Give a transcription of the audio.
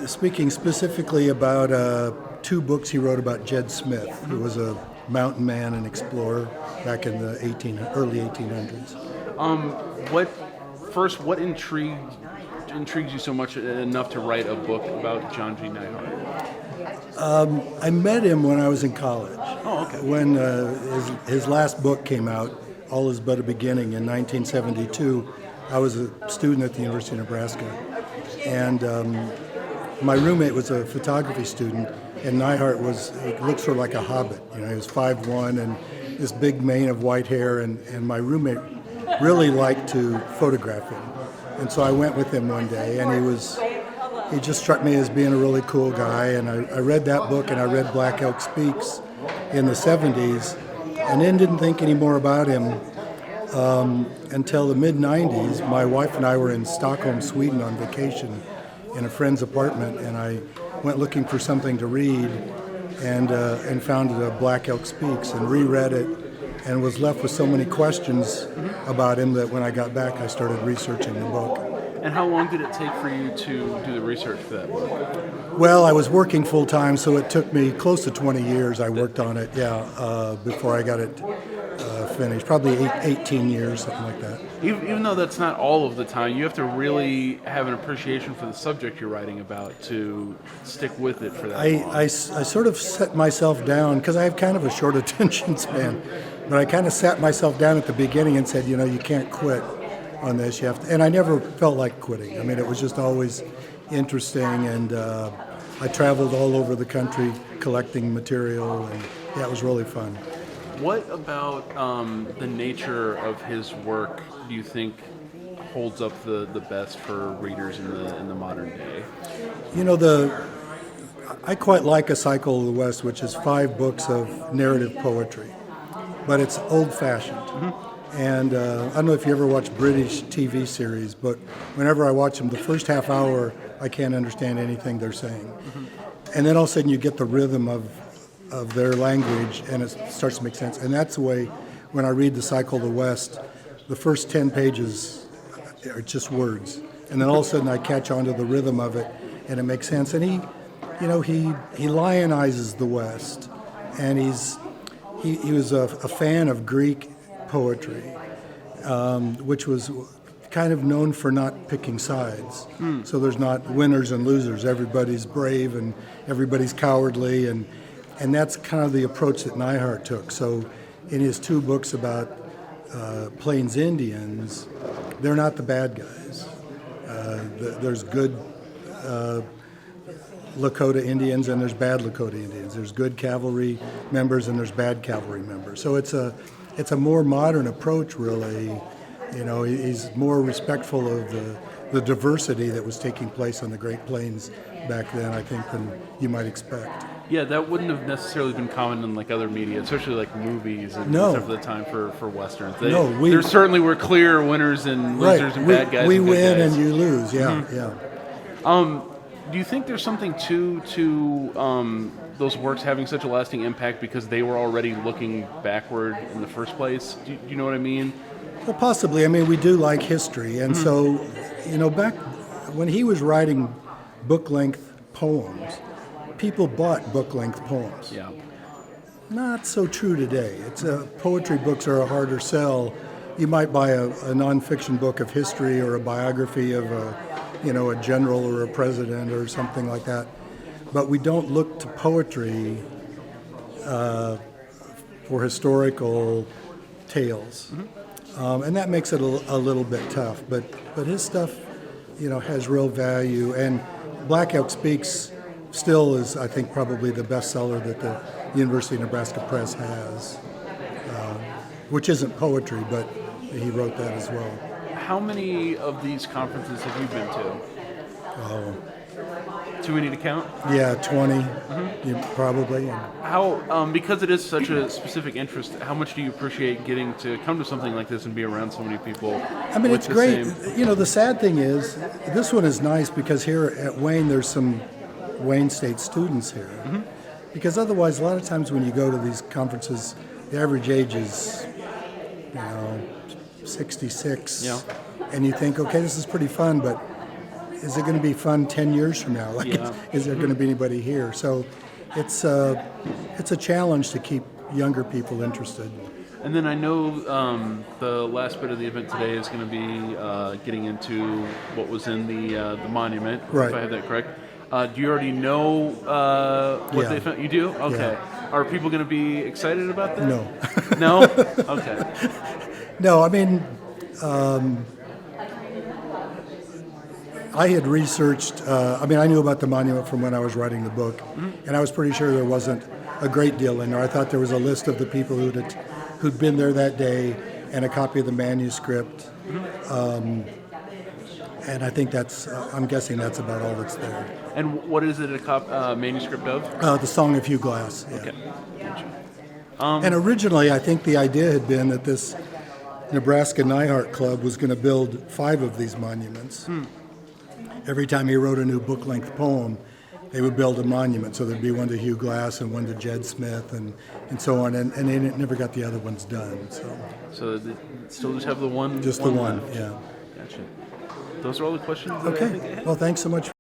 speaking specifically about two books he wrote about Jed Smith, who was a mountain man and explorer back in the early 1800s. What intrigues you so much enough to write a book about John G. Neihardt? I met him when I was in college. Oh, okay. When his last book came out, All Is But a Beginning, in 1972, I was a student at the University of Nebraska. And my roommate was a photography student, and Neihardt looked sort of like a hobbit. You know, he was 5'1" and this big mane of white hair, and my roommate really liked to photograph him. And so I went with him one day, and he just struck me as being a really cool guy. And I read that book, and I read Black Elk Speaks in the 70s, and then didn't think any more about him until the mid-90s. My wife and I were in Stockholm, Sweden on vacation in a friend's apartment, and I went looking for something to read and found Black Elk Speaks and reread it, and was left with so many questions about him that when I got back I started researching the book. And how long did it take for you to do the research for that book? Well, I was working full-time, so it took me close to 20 years. I worked on it, before I got it finished. Probably 18 years, something like that. Even though that's not all of the time, you have to really have an appreciation for the subject you're writing about to stick with it for that long. I sort of set myself down, because I have kind of a short attention span, but I kind of sat myself down at the beginning and said, you can't quit on this. You have to, and I never felt like quitting. I mean, it was just always interesting, and I traveled all over the country collecting material, and it was really fun. What about the nature of his work do you think holds up the best for readers in the modern day? I quite like A Cycle of the West, which is 5 books of narrative poetry, but it's old-fashioned. Mm-hmm. And I don't know if you ever watch British TV series, but whenever I watch them, the first half hour, I can't understand anything they're saying. Mm-hmm. And then all of a sudden you get the rhythm of their language, and it starts to make sense. And that's the way, when I read The Cycle of the West, the first 10 pages are just words. And then all of a sudden I catch on to the rhythm of it, and it makes sense. And he lionizes the West. And he was a fan of Greek poetry, which was kind of known for not picking sides. So there's not winners and losers. Everybody's brave and everybody's cowardly, and that's kind of the approach that Neihardt took. So in his 2 books about Plains Indians, they're not the bad guys. There's good Lakota Indians and there's bad Lakota Indians. There's good cavalry members and there's bad cavalry members. So it's a more modern approach, really. He's more respectful of the diversity that was taking place on the Great Plains back then, I think, than you might expect. Yeah, that wouldn't have necessarily been common in like other media, especially like movies and stuff at the time for westerns. There certainly were clear winners and losers and bad guys. We and win guys. and you lose. Yeah, yeah. Do you think there's something to those works having such a lasting impact because they were already looking backward in the first place? Do you know what I mean? Well, possibly. I mean, we do like history, and so, back when he was writing book-length poems, people bought book-length poems. Yeah. Not so true today. Poetry books are a harder sell. You might buy a nonfiction book of history or a biography of a general or a president or something like that. But we don't look to poetry for historical tales. Mm-hmm. And that makes it a little bit tough. But his stuff, has real value. And Black Elk Speaks still is, I think, probably the bestseller that the University of Nebraska Press has, which isn't poetry, but he wrote that as well. How many of these conferences have you been to? Oh. Too many to count? Yeah, 20, probably. How, because it is such a specific interest, how much do you appreciate getting to come to something like this and be around so many people? I mean, it's great. The sad thing is, this one is nice because here at Wayne, there's some Wayne State students here. Mm-hmm. Because otherwise, a lot of times when you go to these conferences, the average age is, 66. Yeah. And you think, okay, this is pretty fun, but is it going to be fun 10 years from now? Like, Yeah. is there going to be anybody here? So it's a challenge to keep younger people interested. And then I know the last bit of the event today is going to be getting into what was in the monument, Right. if I have that correct. Do you already know what Yeah. they found? You do? Okay. Are people going to be excited about that? No. No? Okay. No, I mean, I had researched, I knew about the monument from when I was writing the book, and I was pretty sure there wasn't a great deal in there. I thought there was a list of the people who'd been there that day and a copy of the manuscript. And I think I'm guessing that's about all that's there. And what is it a manuscript of? The Song of Hugh Glass. Yeah. Okay. Gotcha. And originally, I think the idea had been that this Nebraska Neihardt Club was going to build 5 of these monuments. Every time he wrote a new book-length poem, they would build a monument. So there'd be one to Hugh Glass and one to Jed Smith and so on. And they never got the other ones done. So they still just have the one? Just the one, left. yeah. Gotcha. Those are all the questions that I think I Okay. had. Well, thanks so much